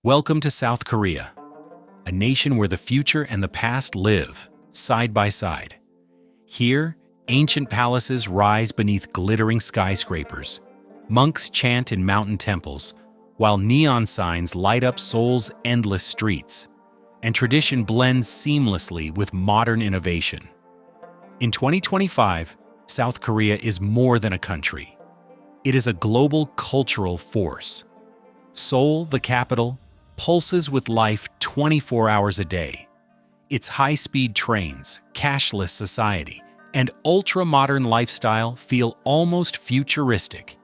Welcome to South Korea, a nation where the future and the past live side by side. Here, ancient palaces rise beneath glittering skyscrapers. Monks chant in mountain temples, while neon signs light up Seoul's endless streets, and tradition blends seamlessly with modern innovation. In 2025, South Korea is more than a country. It is a global cultural force. Seoul, the capital, pulses with life 24 hours a day. Its high-speed trains, cashless society, and ultra-modern lifestyle feel almost futuristic.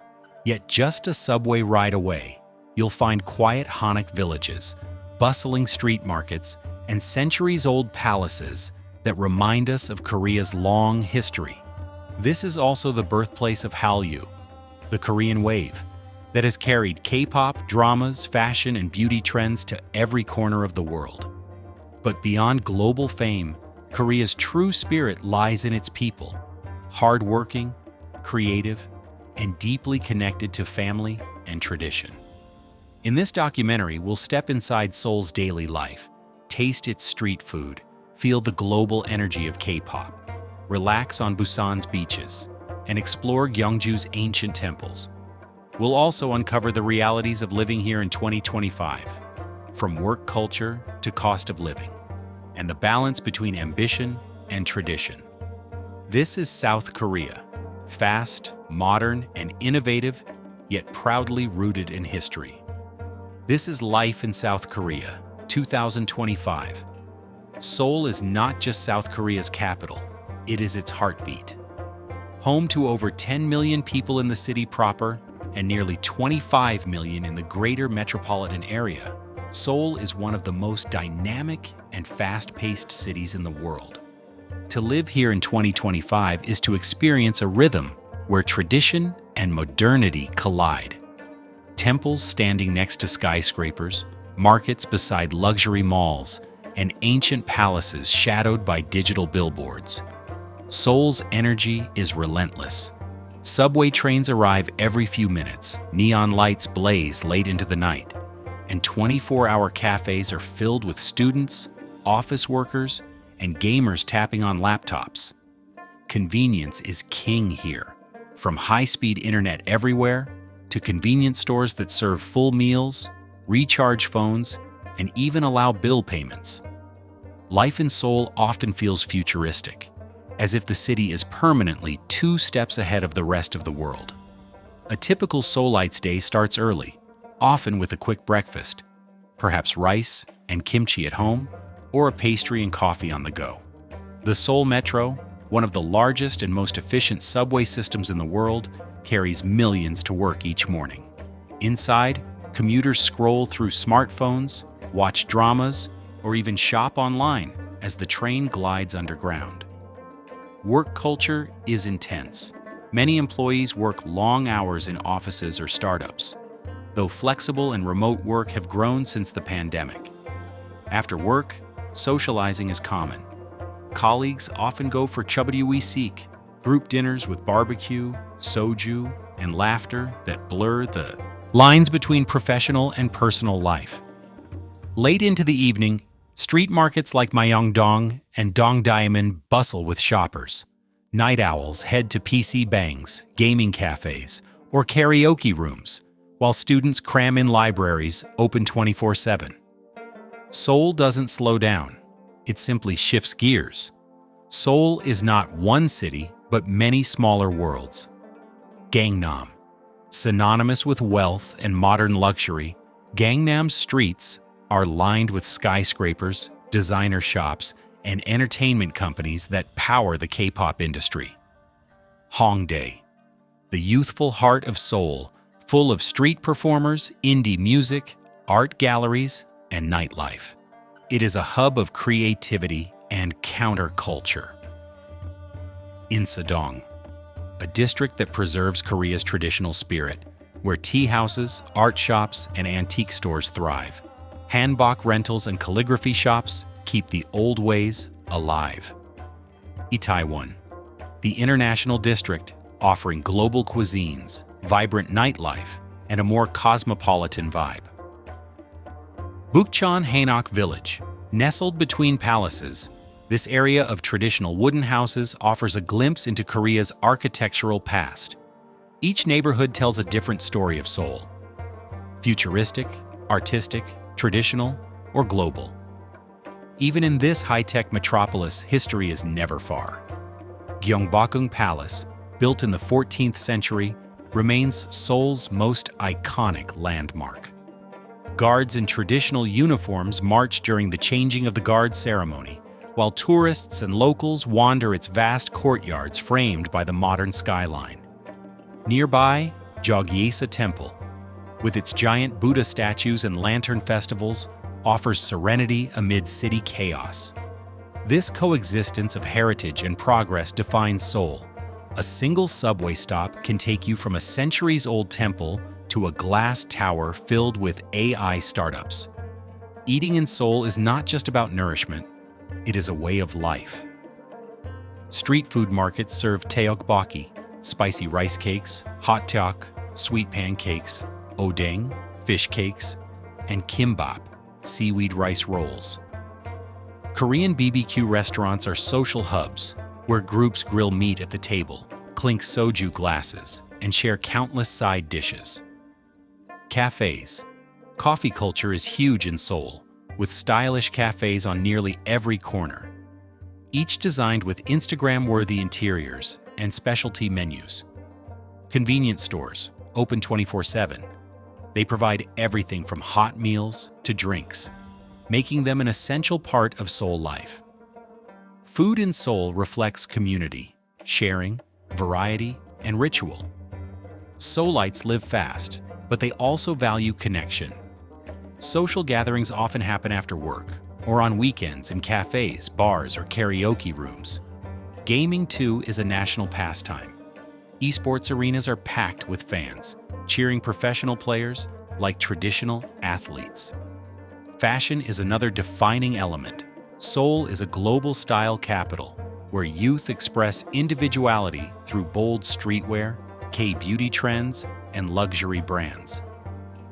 Yet just a subway ride away, you'll find quiet Hanok villages, bustling street markets, and centuries-old palaces that remind us of Korea's long history. This is also the birthplace of Hallyu, the Korean wave, that has carried K-pop, dramas, fashion, and beauty trends to every corner of the world. But beyond global fame, Korea's true spirit lies in its people, hardworking, creative, and deeply connected to family and tradition. In this documentary, we'll step inside Seoul's daily life, taste its street food, feel the global energy of K-pop, relax on Busan's beaches, and explore Gyeongju's ancient temples. We'll also uncover the realities of living here in 2025, from work culture to cost of living, and the balance between ambition and tradition. This is South Korea, fast, modern, and innovative, yet proudly rooted in history. This is Life in South Korea, 2025. Seoul is not just South Korea's capital, it is its heartbeat. Home to over 10 million people in the city proper, and nearly 25 million in the greater metropolitan area, Seoul is one of the most dynamic and fast-paced cities in the world. To live here in 2025 is to experience a rhythm where tradition and modernity collide. Temples standing next to skyscrapers, markets beside luxury malls, and ancient palaces shadowed by digital billboards. Seoul's energy is relentless. Subway trains arrive every few minutes, neon lights blaze late into the night, and 24-hour cafes are filled with students, office workers, and gamers tapping on laptops. Convenience is king here, from high-speed internet everywhere to convenience stores that serve full meals, recharge phones, and even allow bill payments. Life in Seoul often feels futuristic, as if the city is permanently 2 steps ahead of the rest of the world. A typical Seoulite's day starts early, often with a quick breakfast, perhaps rice and kimchi at home, or a pastry and coffee on the go. The Seoul Metro, one of the largest and most efficient subway systems in the world, carries millions to work each morning. Inside, commuters scroll through smartphones, watch dramas, or even shop online as the train glides underground. Work culture is intense. Many employees work long hours in offices or startups, though flexible and remote work have grown since the pandemic. After work, socializing is common. Colleagues often go for seek, group dinners with barbecue, soju, and laughter that blur the lines between professional and personal life. Late into the evening, street markets like Myeongdong and Dongdaemun bustle with shoppers. Night owls head to PC bangs, gaming cafes, or karaoke rooms, while students cram in libraries open 24/7. Seoul doesn't slow down, it simply shifts gears. Seoul is not one city, but many smaller worlds. Gangnam. Synonymous with wealth and modern luxury, Gangnam's streets are lined with skyscrapers, designer shops, and entertainment companies that power the K-pop industry. Hongdae, the youthful heart of Seoul, full of street performers, indie music, art galleries, and nightlife. It is a hub of creativity and counterculture. Insadong, a district that preserves Korea's traditional spirit, where tea houses, art shops, and antique stores thrive. Hanbok rentals and calligraphy shops keep the old ways alive. Itaewon, the international district offering global cuisines, vibrant nightlife, and a more cosmopolitan vibe. Bukchon Hanok Village. Nestled between palaces, this area of traditional wooden houses offers a glimpse into Korea's architectural past. Each neighborhood tells a different story of Seoul. Futuristic, artistic, traditional, or global. Even in this high-tech metropolis, history is never far. Gyeongbokgung Palace, built in the 14th century, remains Seoul's most iconic landmark. Guards in traditional uniforms march during the changing of the guard ceremony, while tourists and locals wander its vast courtyards framed by the modern skyline. Nearby, Gyeongju Temple, with its giant Buddha statues and lantern festivals, offers serenity amid city chaos. This coexistence of heritage and progress defines Seoul. A single subway stop can take you from a centuries-old temple to a glass tower filled with AI startups. Eating in Seoul is not just about nourishment, it is a way of life. Street food markets serve tteokbokki, spicy rice cakes, hot teok, sweet pancakes, odeng, fish cakes, and kimbap, seaweed rice rolls. Korean BBQ restaurants are social hubs where groups grill meat at the table, clink soju glasses, and share countless side dishes. Cafes. Coffee culture is huge in Seoul, with stylish cafes on nearly every corner. Each designed with Instagram-worthy interiors and specialty menus. Convenience stores, open 24/7. They provide everything from hot meals to drinks, making them an essential part of Seoul life. Food in Seoul reflects community, sharing, variety, and ritual. Seoulites live fast, but they also value connection. Social gatherings often happen after work or on weekends in cafes, bars, or karaoke rooms. Gaming, too, is a national pastime. Esports arenas are packed with fans, cheering professional players like traditional athletes. Fashion is another defining element. Seoul is a global style capital where youth express individuality through bold streetwear, K-beauty trends, and luxury brands.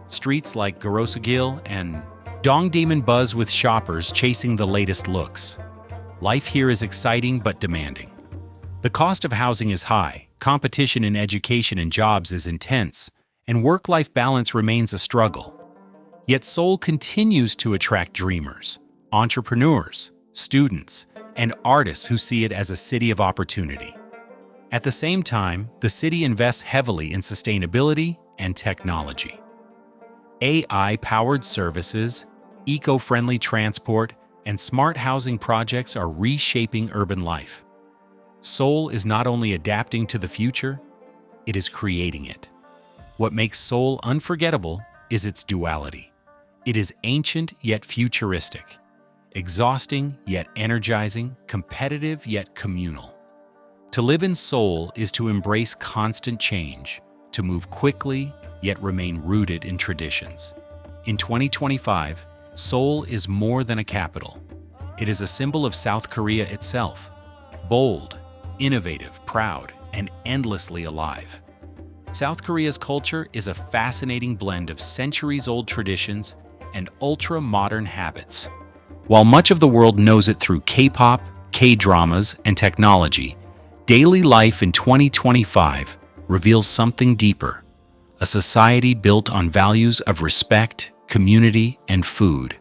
Streets like Gorosogil and Dongdaemun buzz with shoppers chasing the latest looks. Life here is exciting but demanding. The cost of housing is high, competition in education and jobs is intense, and work-life balance remains a struggle. Yet Seoul continues to attract dreamers, entrepreneurs, students, and artists who see it as a city of opportunity. At the same time, the city invests heavily in sustainability and technology. AI-powered services, eco-friendly transport, and smart housing projects are reshaping urban life. Seoul is not only adapting to the future, it is creating it. What makes Seoul unforgettable is its duality. It is ancient yet futuristic, exhausting yet energizing, competitive yet communal. To live in Seoul is to embrace constant change, to move quickly yet remain rooted in traditions. In 2025, Seoul is more than a capital. It is a symbol of South Korea itself, bold, innovative, proud, and endlessly alive. South Korea's culture is a fascinating blend of centuries-old traditions and ultra-modern habits. While much of the world knows it through K-pop, K-dramas, and technology, daily life in 2025 reveals something deeper, a society built on values of respect, community, and food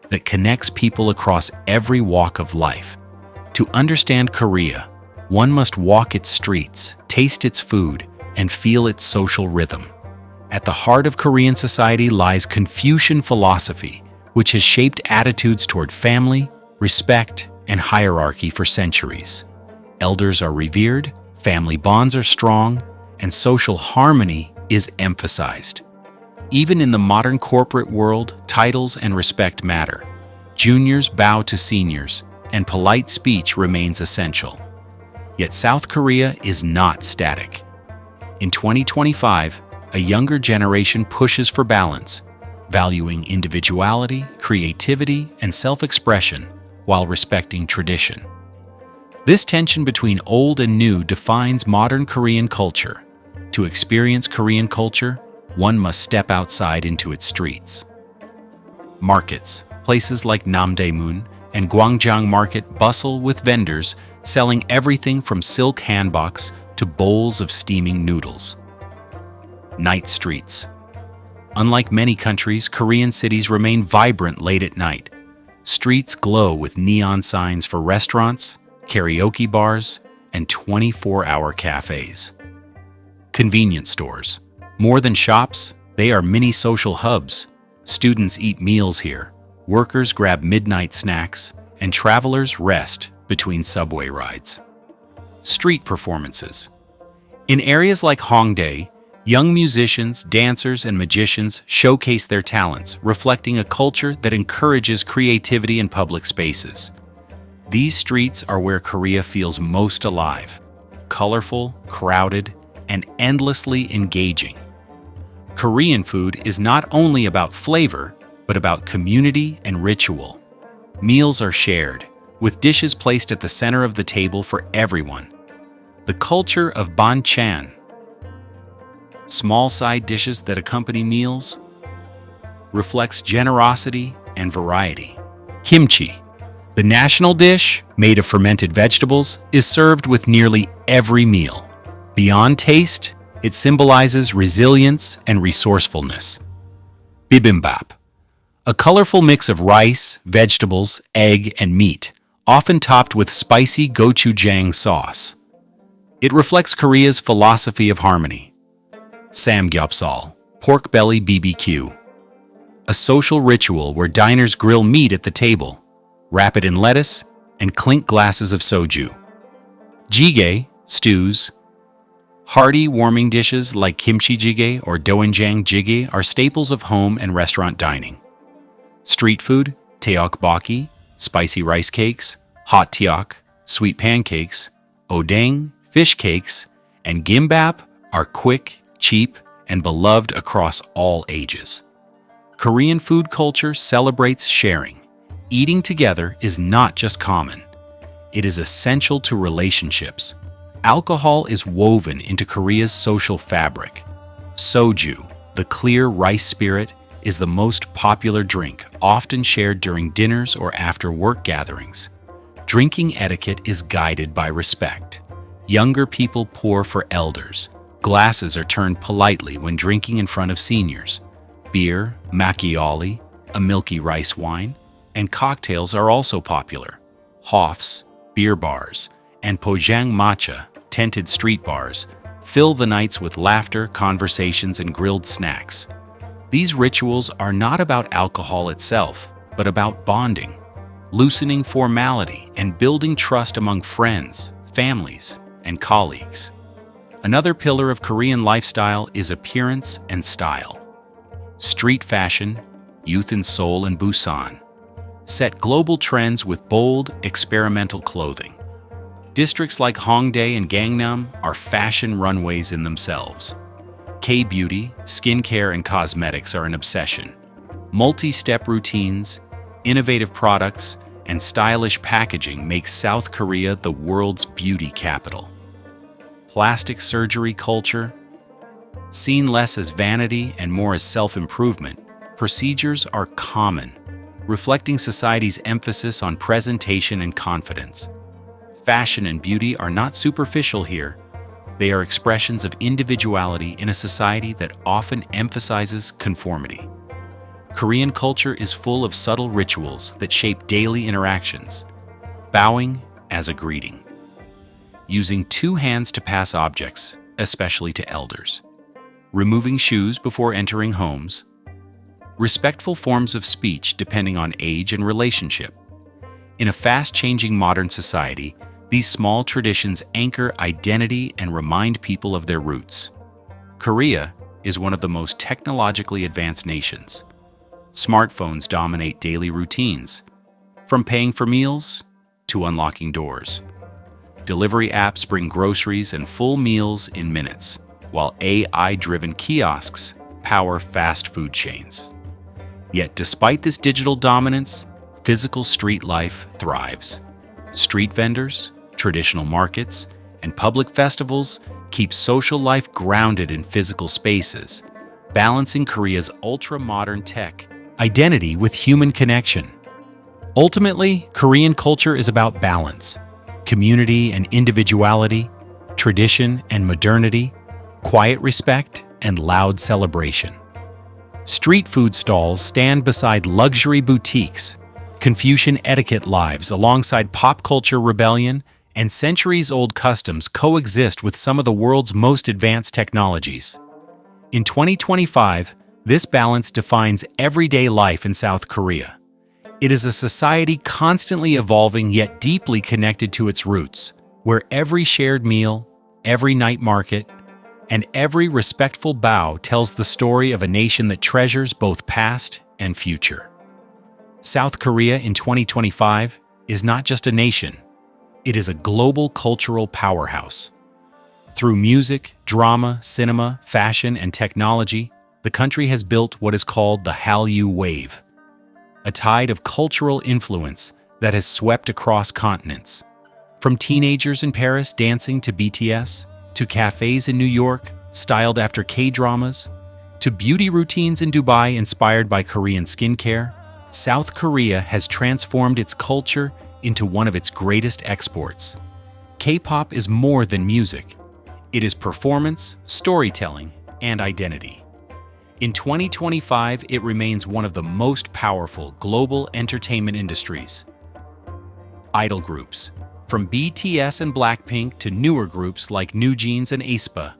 that connects people across every walk of life. To understand Korea, one must walk its streets, taste its food, and feel its social rhythm. At the heart of Korean society lies Confucian philosophy, which has shaped attitudes toward family, respect, and hierarchy for centuries. Elders are revered, family bonds are strong, and social harmony is emphasized. Even in the modern corporate world, titles and respect matter. Juniors bow to seniors, and polite speech remains essential. Yet South Korea is not static. In 2025, a younger generation pushes for balance, valuing individuality, creativity, and self-expression while respecting tradition. This tension between old and new defines modern Korean culture. To experience Korean culture, one must step outside into its streets. Markets, places like Namdaemun and Gwangjang Market bustle with vendors selling everything from silk hanboks to bowls of steaming noodles. Night streets. Unlike many countries, Korean cities remain vibrant late at night. Streets glow with neon signs for restaurants, karaoke bars, and 24-hour cafes. Convenience stores. More than shops, they are mini social hubs. Students eat meals here, workers grab midnight snacks, and travelers rest between subway rides. Street performances. In areas like Hongdae, young musicians, dancers, and magicians showcase their talents, reflecting a culture that encourages creativity in public spaces. These streets are where Korea feels most alive, colorful, crowded, and endlessly engaging. Korean food is not only about flavor, but about community and ritual. Meals are shared, with dishes placed at the center of the table for everyone. The culture of banchan, small side dishes that accompany meals, reflects generosity and variety. Kimchi, the national dish, made of fermented vegetables, is served with nearly every meal. Beyond taste, it symbolizes resilience and resourcefulness. Bibimbap, a colorful mix of rice, vegetables, egg, and meat, often topped with spicy gochujang sauce. It reflects Korea's philosophy of harmony. Samgyeopsal, pork belly BBQ, a social ritual where diners grill meat at the table, wrap it in lettuce, and clink glasses of soju. Jjigae, stews. Hearty, warming dishes like kimchi jjigae or doenjang jjigae are staples of home and restaurant dining. Street food, tteokbokki, spicy rice cakes, hot tteok, sweet pancakes, odeng, fish cakes, and gimbap are quick, cheap, and beloved across all ages. Korean food culture celebrates sharing. Eating together is not just common. It is essential to relationships. Alcohol is woven into Korea's social fabric. Soju, the clear rice spirit, is the most popular drink, often shared during dinners or after work gatherings. Drinking etiquette is guided by respect. Younger people pour for elders. Glasses are turned politely when drinking in front of seniors. Beer, makgeolli, a milky rice wine, and cocktails are also popular. Hofs, beer bars, and pojang matcha, tented street bars, fill the nights with laughter, conversations, and grilled snacks. These rituals are not about alcohol itself, but about bonding, loosening formality, and building trust among friends, families, and colleagues. Another pillar of Korean lifestyle is appearance and style. Street fashion, youth in Seoul and Busan, set global trends with bold, experimental clothing. Districts like Hongdae and Gangnam are fashion runways in themselves. K-beauty, skincare, and cosmetics are an obsession. Multi-step routines, innovative products, and stylish packaging make South Korea the world's beauty capital. Plastic surgery culture, seen less as vanity and more as self-improvement, procedures are common, reflecting society's emphasis on presentation and confidence. Fashion and beauty are not superficial here. They are expressions of individuality in a society that often emphasizes conformity. Korean culture is full of subtle rituals that shape daily interactions. Bowing as a greeting. Using two hands to pass objects, especially to elders. Removing shoes before entering homes. Respectful forms of speech depending on age and relationship. In a fast-changing modern society, these small traditions anchor identity and remind people of their roots. Korea is one of the most technologically advanced nations. Smartphones dominate daily routines, from paying for meals to unlocking doors. Delivery apps bring groceries and full meals in minutes, while AI-driven kiosks power fast food chains. Yet despite this digital dominance, physical street life thrives. Street vendors, traditional markets, and public festivals keep social life grounded in physical spaces, balancing Korea's ultra-modern tech identity with human connection. Ultimately, Korean culture is about balance, community and individuality, tradition and modernity, quiet respect and loud celebration. Street food stalls stand beside luxury boutiques, Confucian etiquette lives alongside pop culture rebellion, and centuries-old customs coexist with some of the world's most advanced technologies. In 2025, this balance defines everyday life in South Korea. It is a society constantly evolving yet deeply connected to its roots, where every shared meal, every night market, and every respectful bow tells the story of a nation that treasures both past and future. South Korea in 2025 is not just a nation, it is a global cultural powerhouse. Through music, drama, cinema, fashion, and technology, the country has built what is called the Hallyu Wave, a tide of cultural influence that has swept across continents. From teenagers in Paris dancing to BTS, to cafes in New York styled after K-dramas, to beauty routines in Dubai inspired by Korean skincare, South Korea has transformed its culture into one of its greatest exports. K-pop is more than music. It is performance, storytelling, and identity. In 2025, it remains one of the most powerful global entertainment industries. Idol groups, from BTS and Blackpink to newer groups like NewJeans and aespa,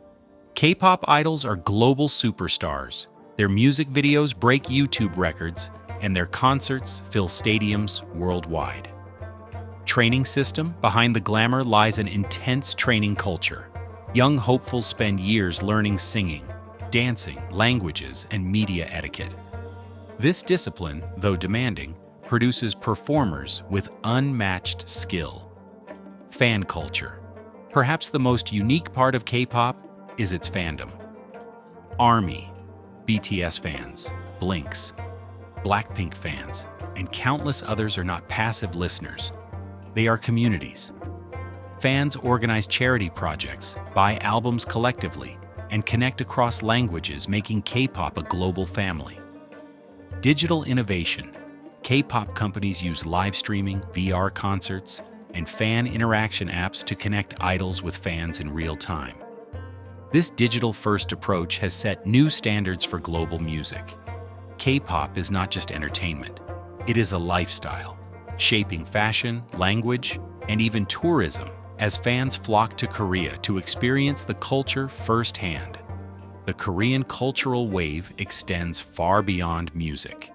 K-pop idols are global superstars. Their music videos break YouTube records, and their concerts fill stadiums worldwide. Training system behind the glamour lies an intense training culture. Young hopefuls spend years learning singing, dancing, languages, and media etiquette. This discipline, though demanding, produces performers with unmatched skill. Fan culture. Perhaps the most unique part of K-pop is its fandom. ARMY, BTS fans, Blinks, Blackpink fans, and countless others are not passive listeners. They are communities. Fans organize charity projects, buy albums collectively, and connect across languages, making K-pop a global family. Digital innovation. K-pop companies use live streaming, VR concerts, and fan interaction apps to connect idols with fans in real time. This digital-first approach has set new standards for global music. K-pop is not just entertainment. It is a lifestyle, shaping fashion, language, and even tourism as fans flock to Korea to experience the culture firsthand. The Korean cultural wave extends far beyond music.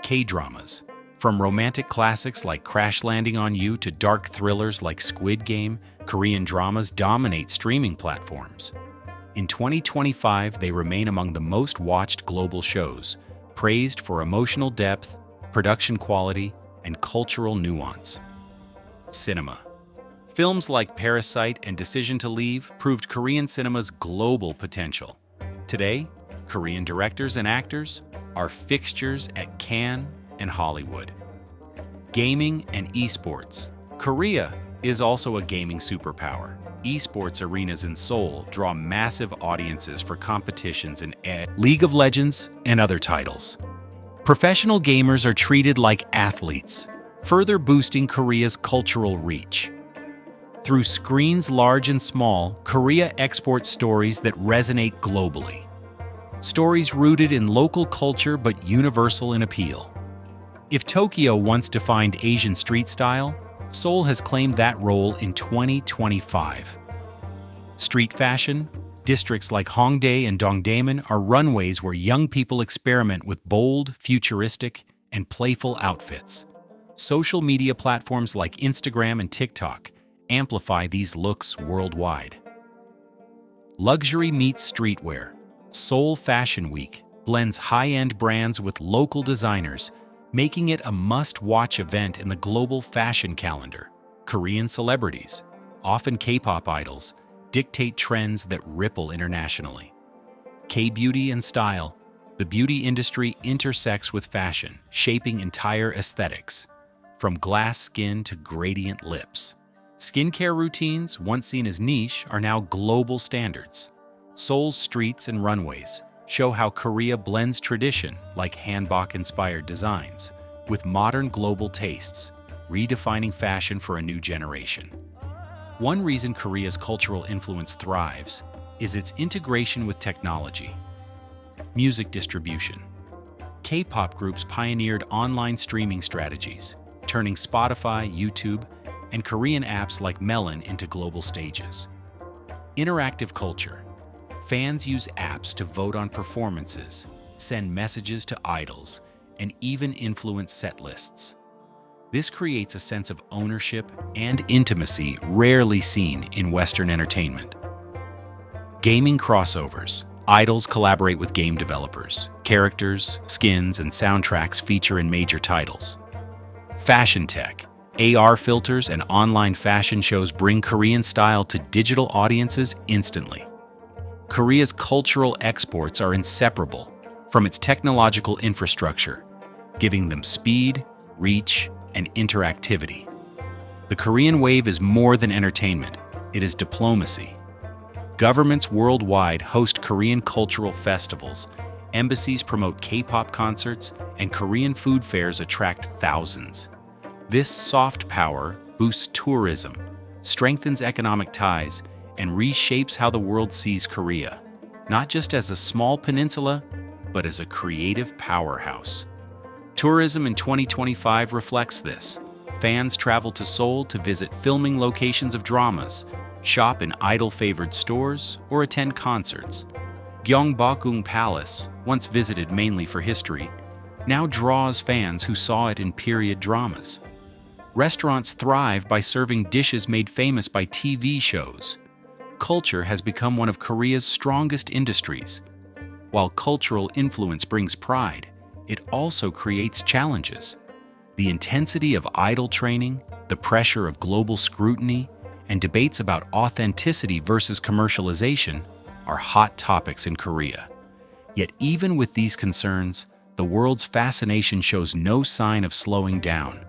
K-dramas. From romantic classics like Crash Landing on You to dark thrillers like Squid Game, Korean dramas dominate streaming platforms. In 2025, they remain among the most watched global shows, praised for emotional depth, production quality, and cultural nuance. Cinema. Films like Parasite and Decision to Leave proved Korean cinema's global potential. Today, Korean directors and actors are fixtures at Cannes and Hollywood. Gaming and esports. Korea is also a gaming superpower. Esports arenas in Seoul draw massive audiences for competitions in League of Legends and other titles. Professional gamers are treated like athletes, further boosting Korea's cultural reach. Through screens large and small, Korea exports stories that resonate globally. Stories rooted in local culture but universal in appeal. If Tokyo once defined Asian street style, Seoul has claimed that role in 2025. Street fashion, districts like Hongdae and Dongdaemun are runways where young people experiment with bold, futuristic, and playful outfits. Social media platforms like Instagram and TikTok amplify these looks worldwide. Luxury meets streetwear. Seoul Fashion Week blends high-end brands with local designers, making it a must-watch event in the global fashion calendar. Korean celebrities, often K-pop idols, dictate trends that ripple internationally. K-beauty and style. The beauty industry intersects with fashion, shaping entire aesthetics, from glass skin to gradient lips. Skincare routines, once seen as niche, are now global standards. Seoul's streets and runways, show how Korea blends tradition, like hanbok-inspired designs, with modern global tastes, redefining fashion for a new generation. One reason Korea's cultural influence thrives is its integration with technology. Music distribution. K-pop groups pioneered online streaming strategies, turning Spotify, YouTube, and Korean apps like Melon into global stages. Interactive culture. Fans use apps to vote on performances, send messages to idols, and even influence set lists. This creates a sense of ownership and intimacy rarely seen in Western entertainment. Gaming crossovers. Idols collaborate with game developers. Characters, skins, and soundtracks feature in major titles. Fashion tech. AR filters and online fashion shows bring Korean style to digital audiences instantly. Korea's cultural exports are inseparable from its technological infrastructure, giving them speed, reach, and interactivity. The Korean wave is more than entertainment, it is diplomacy. Governments worldwide host Korean cultural festivals, embassies promote K-pop concerts, and Korean food fairs attract thousands. This soft power boosts tourism, strengthens economic ties, and reshapes how the world sees Korea, not just as a small peninsula, but as a creative powerhouse. Tourism in 2025 reflects this. Fans travel to Seoul to visit filming locations of dramas, shop in idol-favored stores, or attend concerts. Gyeongbokgung Palace, once visited mainly for history, now draws fans who saw it in period dramas. Restaurants thrive by serving dishes made famous by TV shows. Culture has become one of Korea's strongest industries. While cultural influence brings pride, it also creates challenges. The intensity of idol training, the pressure of global scrutiny, and debates about authenticity versus commercialization are hot topics in Korea. Yet even with these concerns, the world's fascination shows no sign of slowing down.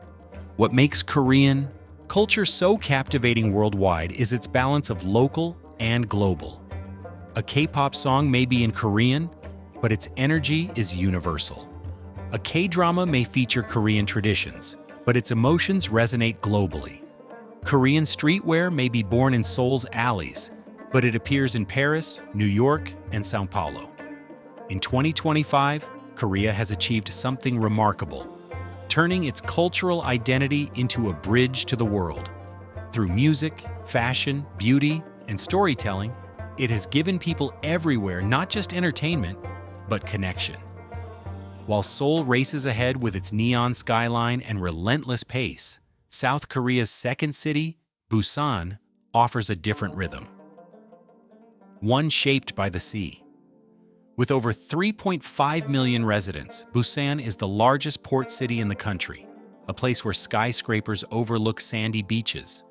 What makes Korean culture so captivating worldwide is its balance of local and global. A K-pop song may be in Korean, but its energy is universal. A K-drama may feature Korean traditions, but its emotions resonate globally. Korean streetwear may be born in Seoul's alleys, but it appears in Paris, New York, and São Paulo. In 2025, Korea has achieved something remarkable, turning its cultural identity into a bridge to the world. Through music, fashion, beauty, and storytelling, it has given people everywhere not just entertainment, but connection. While Seoul races ahead with its neon skyline and relentless pace, South Korea's second city, Busan, offers a different rhythm. One shaped by the sea. With over 3.5 million residents, Busan is the largest port city in the country, a place where skyscrapers overlook sandy beaches,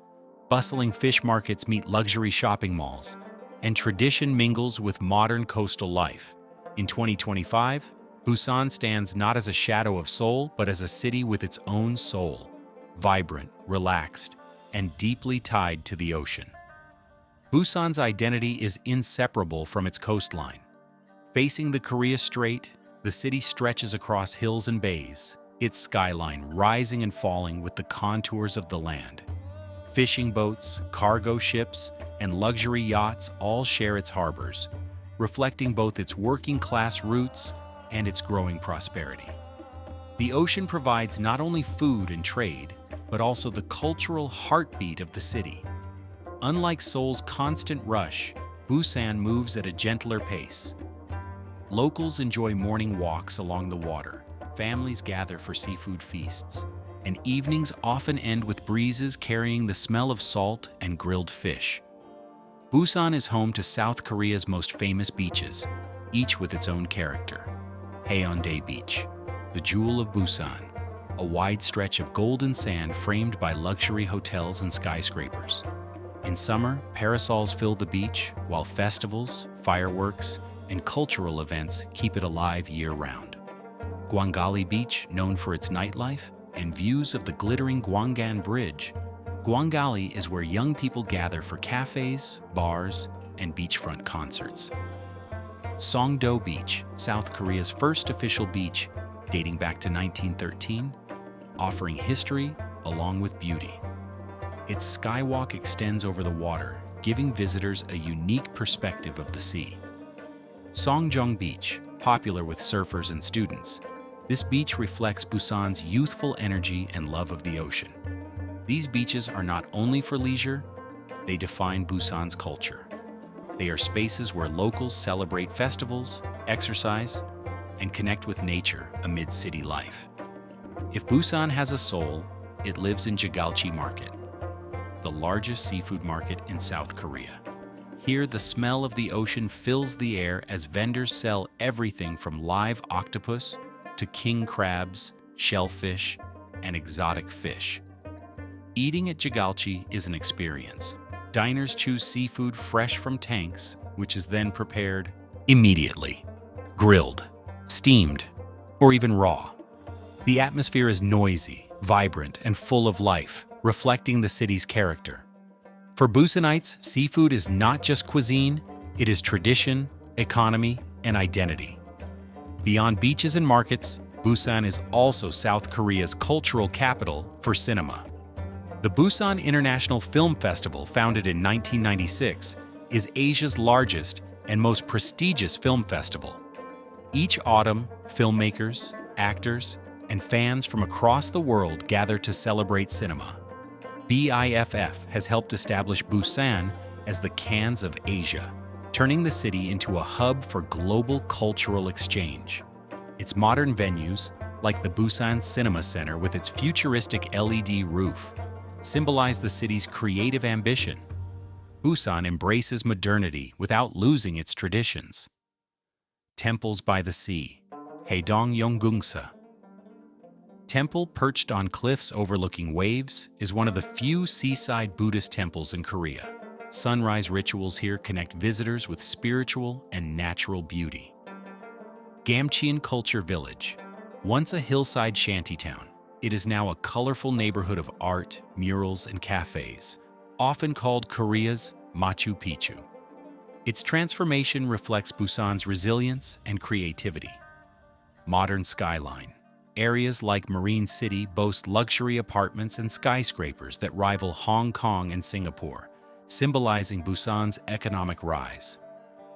bustling fish markets meet luxury shopping malls, and tradition mingles with modern coastal life. In 2025, Busan stands not as a shadow of Seoul, but as a city with its own soul, vibrant, relaxed, and deeply tied to the ocean. Busan's identity is inseparable from its coastline. Facing the Korea Strait, the city stretches across hills and bays, its skyline rising and falling with the contours of the land. Fishing boats, cargo ships, and luxury yachts all share its harbors, reflecting both its working-class roots and its growing prosperity. The ocean provides not only food and trade, but also the cultural heartbeat of the city. Unlike Seoul's constant rush, Busan moves at a gentler pace. Locals enjoy morning walks along the water, families gather for seafood feasts, and evenings often end with breezes carrying the smell of salt and grilled fish. Busan is home to South Korea's most famous beaches, each with its own character. Haeundae Beach, the jewel of Busan, a wide stretch of golden sand framed by luxury hotels and skyscrapers. In summer, parasols fill the beach, while festivals, fireworks, and cultural events keep it alive year-round. Gwangali Beach, known for its nightlife and views of the glittering Gwangan Bridge, Gwangali is where young people gather for cafes, bars, and beachfront concerts. Songdo Beach, South Korea's first official beach, dating back to 1913, offering history along with beauty. Its skywalk extends over the water, giving visitors a unique perspective of the sea. Songjong Beach, popular with surfers and students. This beach reflects Busan's youthful energy and love of the ocean. These beaches are not only for leisure, they define Busan's culture. They are spaces where locals celebrate festivals, exercise, and connect with nature amid city life. If Busan has a soul, it lives in Gyeongju Market, the largest seafood market in South Korea. Here, the smell of the ocean fills the air as vendors sell everything from live octopus to king crabs, shellfish, and exotic fish. Eating at Gyeongju is an experience. Diners choose seafood fresh from tanks, which is then prepared immediately, grilled, steamed, or even raw. The atmosphere is noisy, vibrant, and full of life, reflecting the city's character. For Busanites, seafood is not just cuisine, it is tradition, economy, and identity. Beyond beaches and markets, Busan is also South Korea's cultural capital for cinema. The Busan International Film Festival, founded in 1996, is Asia's largest and most prestigious film festival. Each autumn, filmmakers, actors, and fans from across the world gather to celebrate cinema. BIFF has helped establish Busan as the Cannes of Asia, turning the city into a hub for global cultural exchange. Its modern venues, like the Busan Cinema Center with its futuristic LED roof, symbolize the city's creative ambition. Busan embraces modernity without losing its traditions. Temples by the Sea, Haedong Yeonggungsa. Temple perched on cliffs overlooking waves is one of the few seaside Buddhist temples in Korea. Sunrise rituals here connect visitors with spiritual and natural beauty. Gamcheon Culture Village. Once a hillside shantytown, it is now a colorful neighborhood of art, murals, and cafes, often called Korea's Machu Picchu. Its transformation reflects Busan's resilience and creativity. Modern skyline. Areas like Marine City boast luxury apartments and skyscrapers that rival Hong Kong and Singapore, symbolizing Busan's economic rise.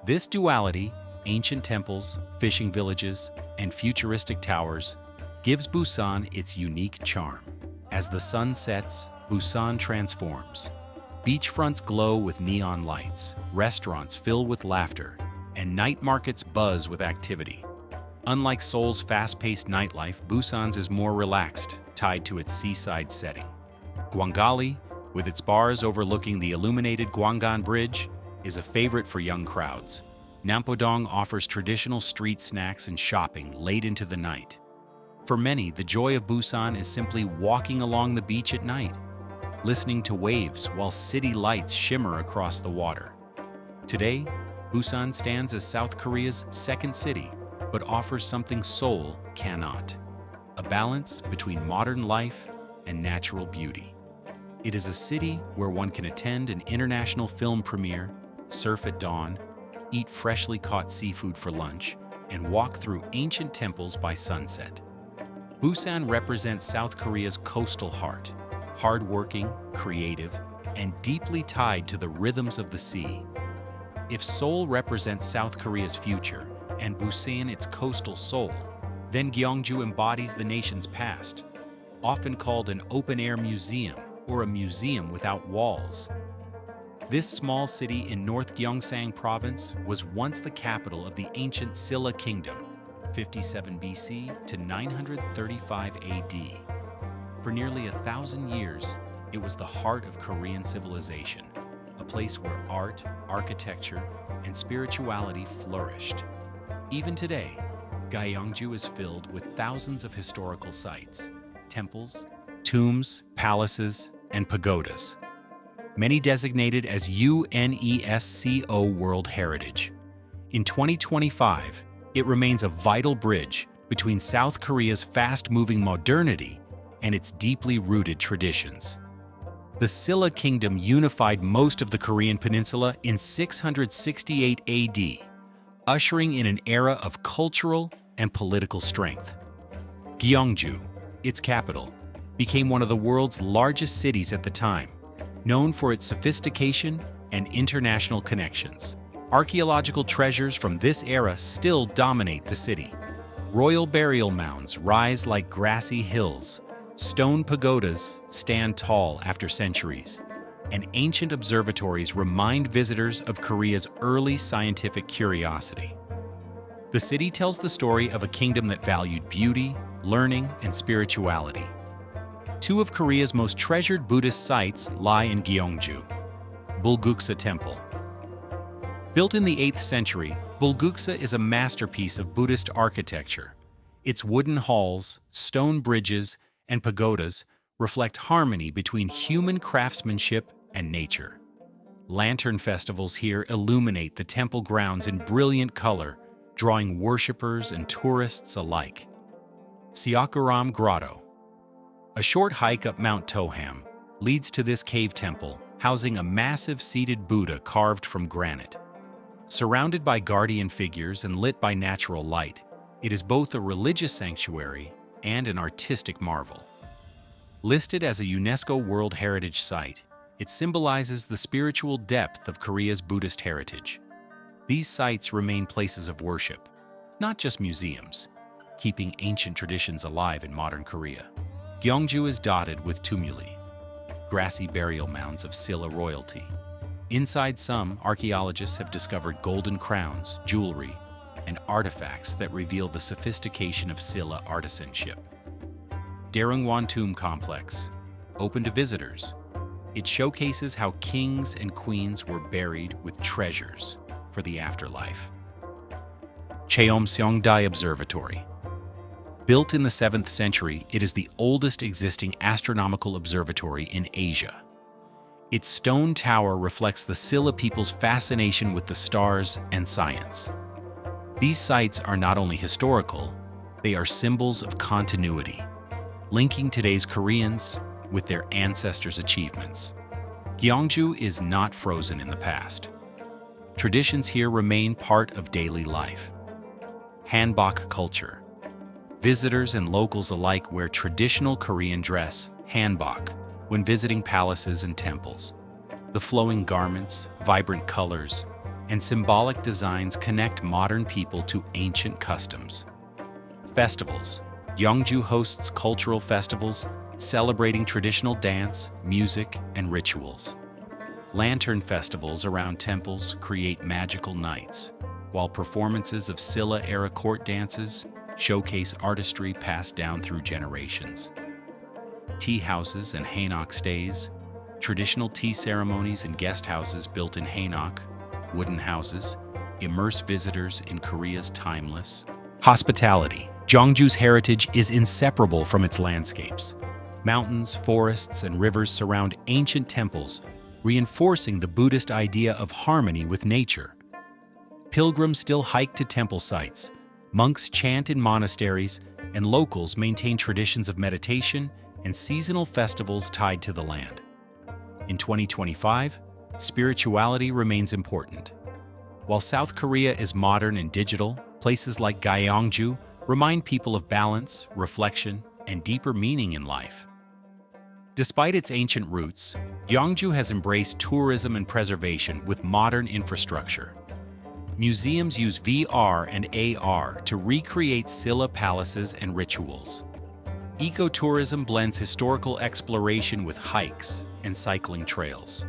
This duality, ancient temples, fishing villages, and futuristic towers, gives Busan its unique charm. As the sun sets, Busan transforms. Beachfronts glow with neon lights, restaurants fill with laughter, and night markets buzz with activity. Unlike Seoul's fast-paced nightlife, Busan's is more relaxed, tied to its seaside setting. Gwangali, with its bars overlooking the illuminated Gwangan Bridge, is a favorite for young crowds. Nampodong offers traditional street snacks and shopping late into the night. For many, the joy of Busan is simply walking along the beach at night, listening to waves while city lights shimmer across the water. Today, Busan stands as South Korea's second city, but offers something Seoul cannot: a balance between modern life and natural beauty. It is a city where one can attend an international film premiere, surf at dawn, eat freshly caught seafood for lunch, and walk through ancient temples by sunset. Busan represents South Korea's coastal heart, hardworking, creative, and deeply tied to the rhythms of the sea. If Seoul represents South Korea's future, and Busan its coastal soul, then Gyeongju embodies the nation's past, often called an open-air museum or a museum without walls. This small city in North Gyeongsang Province was once the capital of the ancient Silla Kingdom, 57 BC to 935 AD. For nearly 1,000 years, it was the heart of Korean civilization, a place where art, architecture, and spirituality flourished. Even today, Gyeongju is filled with thousands of historical sites, temples, tombs, palaces, and pagodas, many designated as UNESCO World Heritage. In 2025, it remains a vital bridge between South Korea's fast-moving modernity and its deeply rooted traditions. The Silla Kingdom unified most of the Korean peninsula in 668 AD, ushering in an era of cultural and political strength. Gyeongju, its capital, became one of the world's largest cities at the time, known for its sophistication and international connections. Archaeological treasures from this era still dominate the city. Royal burial mounds rise like grassy hills, stone pagodas stand tall after centuries, and ancient observatories remind visitors of Korea's early scientific curiosity. The city tells the story of a kingdom that valued beauty, learning, and spirituality. Two of Korea's most treasured Buddhist sites lie in Gyeongju. Bulguksa Temple. Built in the 8th century, Bulguksa is a masterpiece of Buddhist architecture. Its wooden halls, stone bridges, and pagodas reflect harmony between human craftsmanship and nature. Lantern festivals here illuminate the temple grounds in brilliant color, drawing worshippers and tourists alike. Seokguram Grotto. A short hike up Mount Toham leads to this cave temple, housing a massive seated Buddha carved from granite. Surrounded by guardian figures and lit by natural light, it is both a religious sanctuary and an artistic marvel. Listed as a UNESCO World Heritage Site, it symbolizes the spiritual depth of Korea's Buddhist heritage. These sites remain places of worship, not just museums, keeping ancient traditions alive in modern Korea. Gyeongju is dotted with tumuli, grassy burial mounds of Silla royalty. Inside some, archaeologists have discovered golden crowns, jewelry, and artifacts that reveal the sophistication of Silla artisanship. Dareungwon Tomb Complex, open to visitors. It showcases how kings and queens were buried with treasures for the afterlife. Cheomseongdae Observatory. Built in the 7th century, it is the oldest existing astronomical observatory in Asia. Its stone tower reflects the Silla people's fascination with the stars and science. These sites are not only historical, they are symbols of continuity, linking today's Koreans with their ancestors' achievements. Gyeongju is not frozen in the past. Traditions here remain part of daily life. Hanbok culture. Visitors and locals alike wear traditional Korean dress, hanbok, when visiting palaces and temples. The flowing garments, vibrant colors, and symbolic designs connect modern people to ancient customs. Festivals. Gyeongju hosts cultural festivals celebrating traditional dance, music, and rituals. Lantern festivals around temples create magical nights, while performances of Silla-era court dances showcase artistry passed down through generations. Tea houses and hanok stays. Traditional tea ceremonies and guest houses built in hanok, wooden houses, immerse visitors in Korea's timeless hospitality. Gyeongju's heritage is inseparable from its landscapes. Mountains, forests, and rivers surround ancient temples, reinforcing the Buddhist idea of harmony with nature. Pilgrims still hike to temple sites, monks chant in monasteries, and locals maintain traditions of meditation and seasonal festivals tied to the land. In 2025, spirituality remains important. While South Korea is modern and digital, places like Gyeongju remind people of balance, reflection, and deeper meaning in life. Despite its ancient roots, Gyeongju has embraced tourism and preservation with modern infrastructure. Museums use VR and AR to recreate Silla palaces and rituals. Ecotourism blends historical exploration with hikes and cycling trails.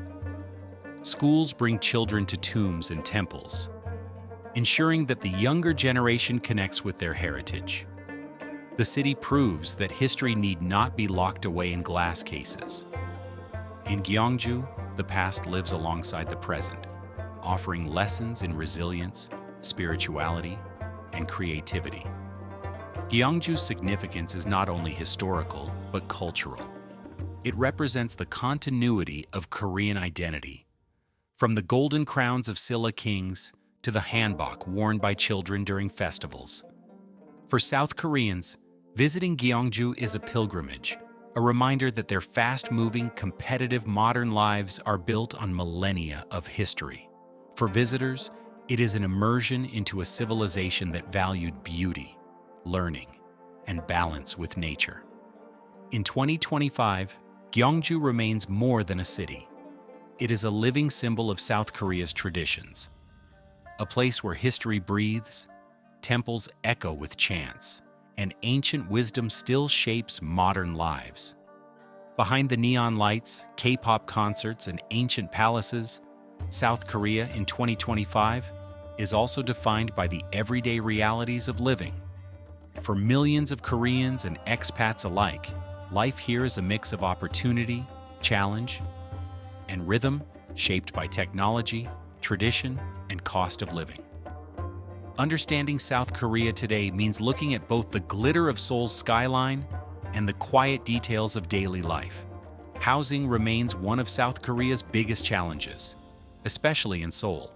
Schools bring children to tombs and temples, ensuring that the younger generation connects with their heritage. The city proves that history need not be locked away in glass cases. In Gyeongju, the past lives alongside the present, offering lessons in resilience, spirituality, and creativity. Gyeongju's significance is not only historical, but cultural. It represents the continuity of Korean identity, from the golden crowns of Silla kings to the hanbok worn by children during festivals. For South Koreans, visiting Gyeongju is a pilgrimage, a reminder that their fast-moving, competitive modern lives are built on millennia of history. For visitors, It is an immersion into a civilization that valued beauty, learning, and balance with nature. In 2025, Gyeongju remains more than a city. It is a living symbol of South Korea's traditions, a place where history breathes, temples echo with chants, and ancient wisdom still shapes modern lives. Behind the neon lights, K-pop concerts, and ancient palaces, South Korea in 2025 is also defined by the everyday realities of living. For millions of Koreans and expats alike, life here is a mix of opportunity, challenge, and rhythm shaped by technology, tradition, and cost of living. Understanding South Korea today means looking at both the glitter of Seoul's skyline and the quiet details of daily life. Housing remains one of South Korea's biggest challenges, especially in Seoul.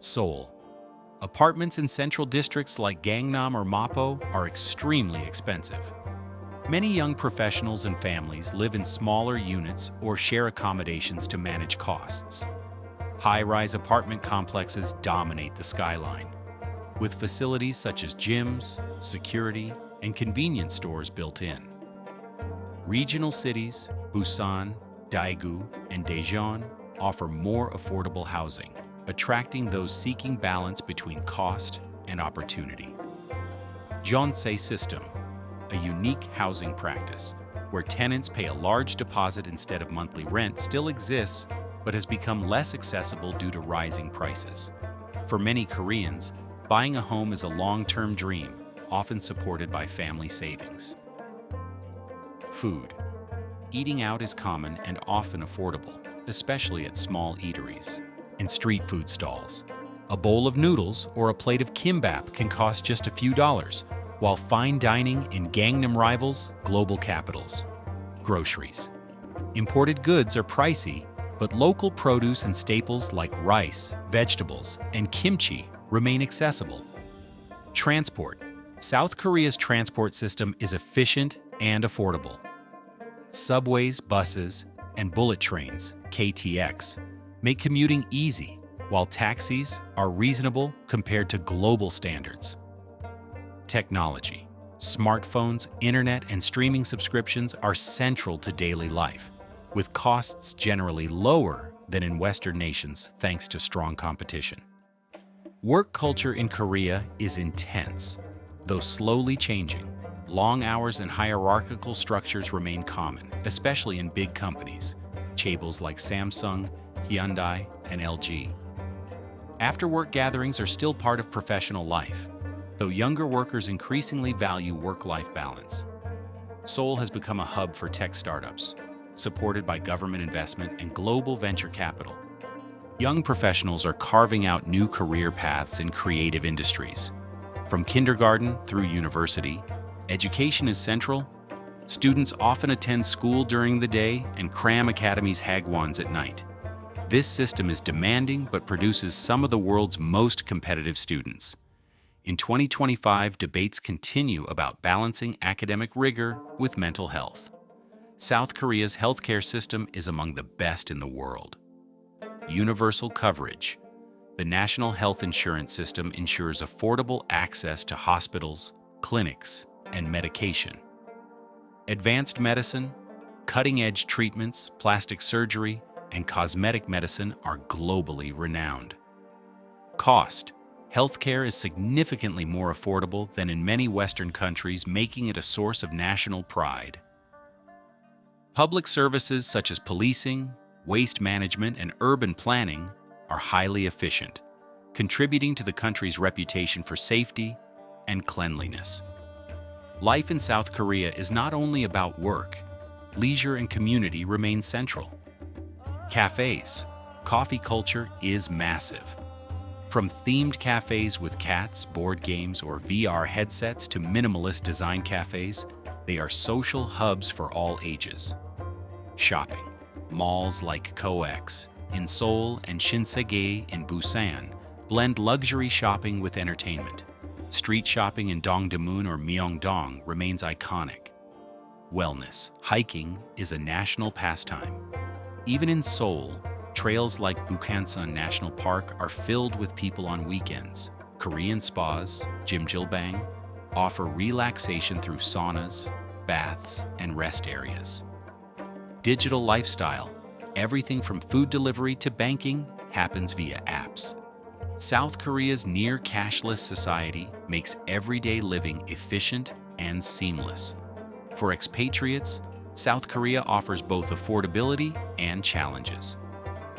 Seoul. Apartments in central districts like Gangnam or Mapo are extremely expensive. Many young professionals and families live in smaller units or share accommodations to manage costs. High-rise apartment complexes dominate the skyline, with facilities such as gyms, security, and convenience stores built in. Regional cities, Busan, Daegu, and Daejeon, offer more affordable housing, attracting those seeking balance between cost and opportunity. Jeonse system, a unique housing practice where tenants pay a large deposit instead of monthly rent, still exists but has become less accessible due to rising prices. For many Koreans, buying a home is a long-term dream, often supported by family savings. Food. Eating out is common and often affordable, especially at small eateries and street food stalls. A bowl of noodles or a plate of kimbap can cost just a few dollars, while fine dining in Gangnam rivals global capitals. Groceries. Imported goods are pricey, but local produce and staples like rice, vegetables, and kimchi remain accessible. Transport. South Korea's transport system is efficient and affordable. Subways, buses, and bullet trains, KTX, make commuting easy, while taxis are reasonable compared to global standards. Technology. Smartphones, internet, and streaming subscriptions are central to daily life, with costs generally lower than in Western nations thanks to strong competition. Work culture in Korea is intense, though slowly changing. Long hours and hierarchical structures remain common, especially in big companies, chaebols like Samsung, Hyundai, and LG. After-work gatherings are still part of professional life, though younger workers increasingly value work-life balance. Seoul has become a hub for tech startups, supported by government investment and global venture capital. Young professionals are carving out new career paths in creative industries. From kindergarten through university, education is central. Students often attend school during the day and cram academies hagwons at night. This system is demanding but produces some of the world's most competitive students. In 2025, debates continue about balancing academic rigor with mental health. South Korea's healthcare system is among the best in the world. Universal coverage. The national health insurance system ensures affordable access to hospitals, clinics, and medication. Advanced medicine, cutting-edge treatments, plastic surgery, and cosmetic medicine are globally renowned. Cost. Healthcare is significantly more affordable than in many Western countries, making it a source of national pride. Public services such as policing, waste management, and urban planning are highly efficient, contributing to the country's reputation for safety and cleanliness. Life in South Korea is not only about work. Leisure and community remain central. Cafes. Coffee culture is massive. From themed cafes with cats, board games, or VR headsets to minimalist design cafes, they are social hubs for all ages. Shopping. Malls like COEX in Seoul and Shinsegae in Busan blend luxury shopping with entertainment. Street shopping in Dongdaemun or Myeongdong remains iconic. Wellness. Hiking is a national pastime. Even in Seoul, Trails like Busan National Park are filled with people on weekends. Korean spas, Gyeongju, offer relaxation through saunas, baths, and rest areas. Digital lifestyle. Everything from food delivery to banking happens via apps. South Korea's near cashless society makes everyday living efficient and seamless. For expatriates, South Korea offers both affordability and challenges.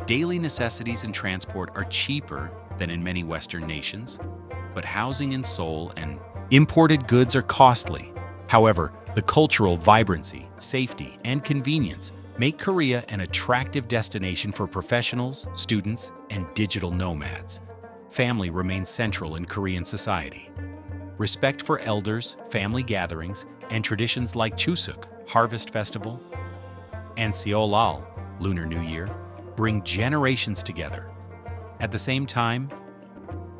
Daily necessities and transport are cheaper than in many Western nations, but housing in Seoul and imported goods are costly. However, the cultural vibrancy, safety, and convenience make Korea an attractive destination for professionals, students, and digital nomads. Family remains central in Korean society. Respect for elders, family gatherings, and traditions like Chuseok, Harvest Festival, and Seoul, Lunar New Year, bring generations together. At the same time,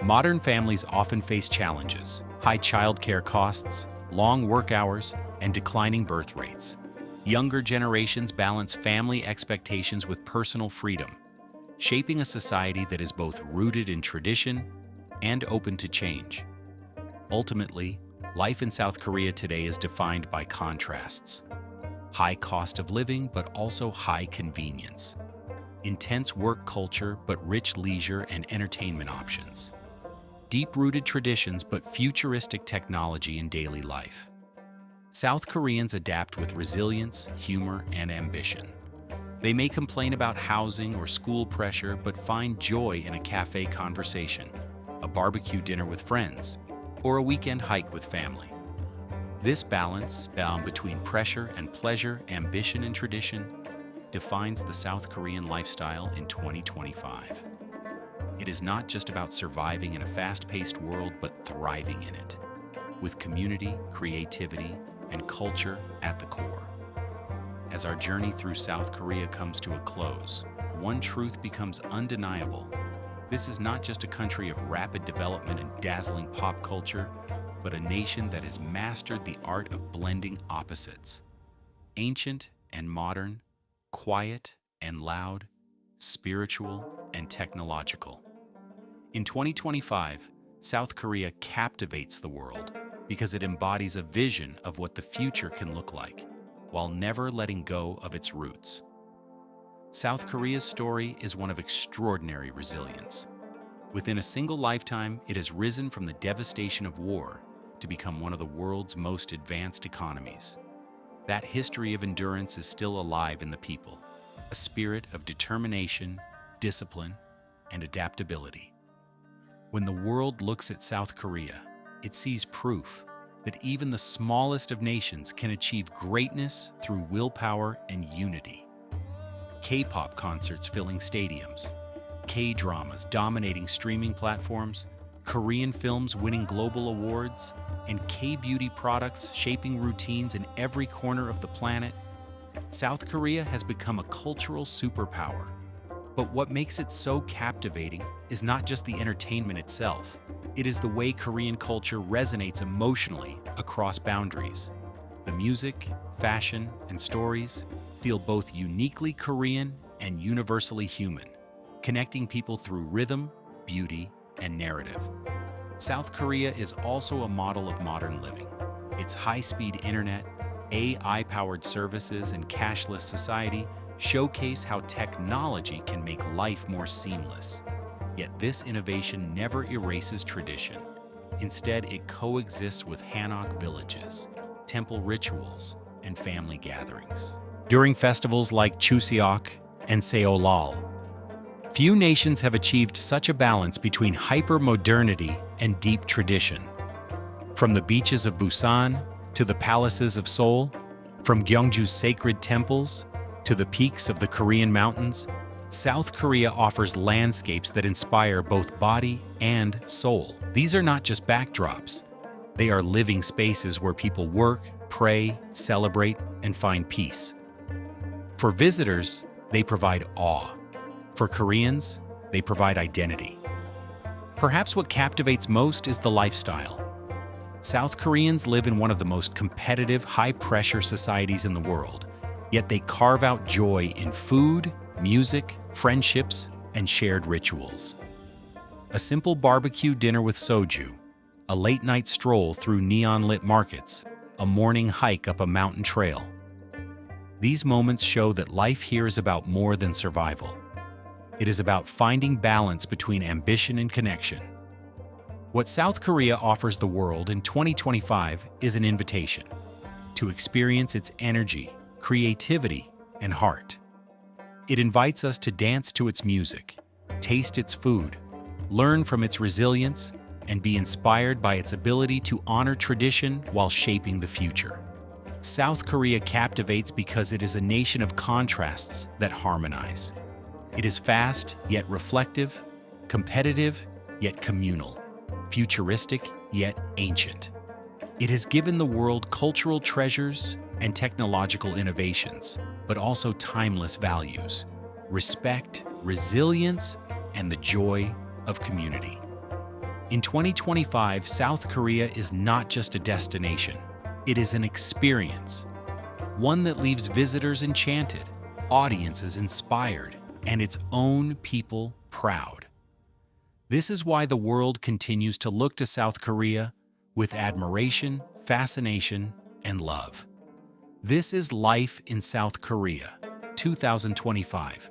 modern families often face challenges: high childcare costs, long work hours, and declining birth rates. Younger generations balance family expectations with personal freedom, shaping a society that is both rooted in tradition and open to change. Ultimately, life in South Korea today is defined by contrasts: high cost of living, but also high convenience; intense work culture, but rich leisure and entertainment options; deep-rooted traditions, but futuristic technology in daily life. South Koreans adapt with resilience, humor, and ambition. They may complain about housing or school pressure, but find joy in a cafe conversation, a barbecue dinner with friends, or a weekend hike with family. This balance, bound between pressure and pleasure, ambition and tradition, defines the South Korean lifestyle in 2025. It is not just about surviving in a fast-paced world, but thriving in it, with community, creativity, and culture at the core. As our journey through South Korea comes to a close, one truth becomes undeniable. This is not just a country of rapid development and dazzling pop culture, but a nation that has mastered the art of blending opposites: ancient and modern, quiet and loud, spiritual and technological. In 2025, South Korea captivates the world because it embodies a vision of what the future can look like, while never letting go of its roots. South Korea's story is one of extraordinary resilience. Within a single lifetime, it has risen from the devastation of war to become one of the world's most advanced economies. That history of endurance is still alive in the people, a spirit of determination, discipline, and adaptability. When the world looks at South Korea, it sees proof that even the smallest of nations can achieve greatness through willpower and unity. K-pop concerts filling stadiums, K-dramas dominating streaming platforms, Korean films winning global awards, and K-beauty products shaping routines in every corner of the planet. South Korea has become a cultural superpower. But what makes it so captivating is not just the entertainment itself. It is the way Korean culture resonates emotionally across boundaries. The music, fashion, and stories feel both uniquely Korean and universally human, connecting people through rhythm, beauty, and narrative. South Korea is also a model of modern living. Its high-speed internet, AI-powered services, and cashless society showcase how technology can make life more seamless. Yet this innovation never erases tradition. Instead, it coexists with Hanok villages, temple rituals, and family gatherings. During festivals like Chuseok and Seoul, few nations have achieved such a balance between hyper-modernity and deep tradition. From the beaches of Busan to the palaces of Seoul, from Gyeongju's sacred temples to the peaks of the Korean mountains, South Korea offers landscapes that inspire both body and soul. These are not just backdrops. They are living spaces where people work, pray, celebrate, and find peace. For visitors, they provide awe. For Koreans, they provide identity. Perhaps what captivates most is the lifestyle. South Koreans live in one of the most competitive, high-pressure societies in the world, yet they carve out joy in food, music, friendships, and shared rituals. A simple barbecue dinner with soju, a late-night stroll through neon-lit markets, a morning hike up a mountain trail. These moments show that life here is about more than survival. It is about finding balance between ambition and connection. What South Korea offers the world in 2025 is an invitation to experience its energy, creativity, and heart. It invites us to dance to its music, taste its food, learn from its resilience, and be inspired by its ability to honor tradition while shaping the future. South Korea captivates because it is a nation of contrasts that harmonize. It is fast yet reflective, competitive yet communal, futuristic yet ancient. It has given the world cultural treasures and technological innovations, but also timeless values, respect, resilience, and the joy of community. In 2025, South Korea is not just a destination, it is an experience, one that leaves visitors enchanted, audiences inspired, and its own people proud. This is why the world continues to look to South Korea with admiration, fascination, and love. This is Life in South Korea, 2025.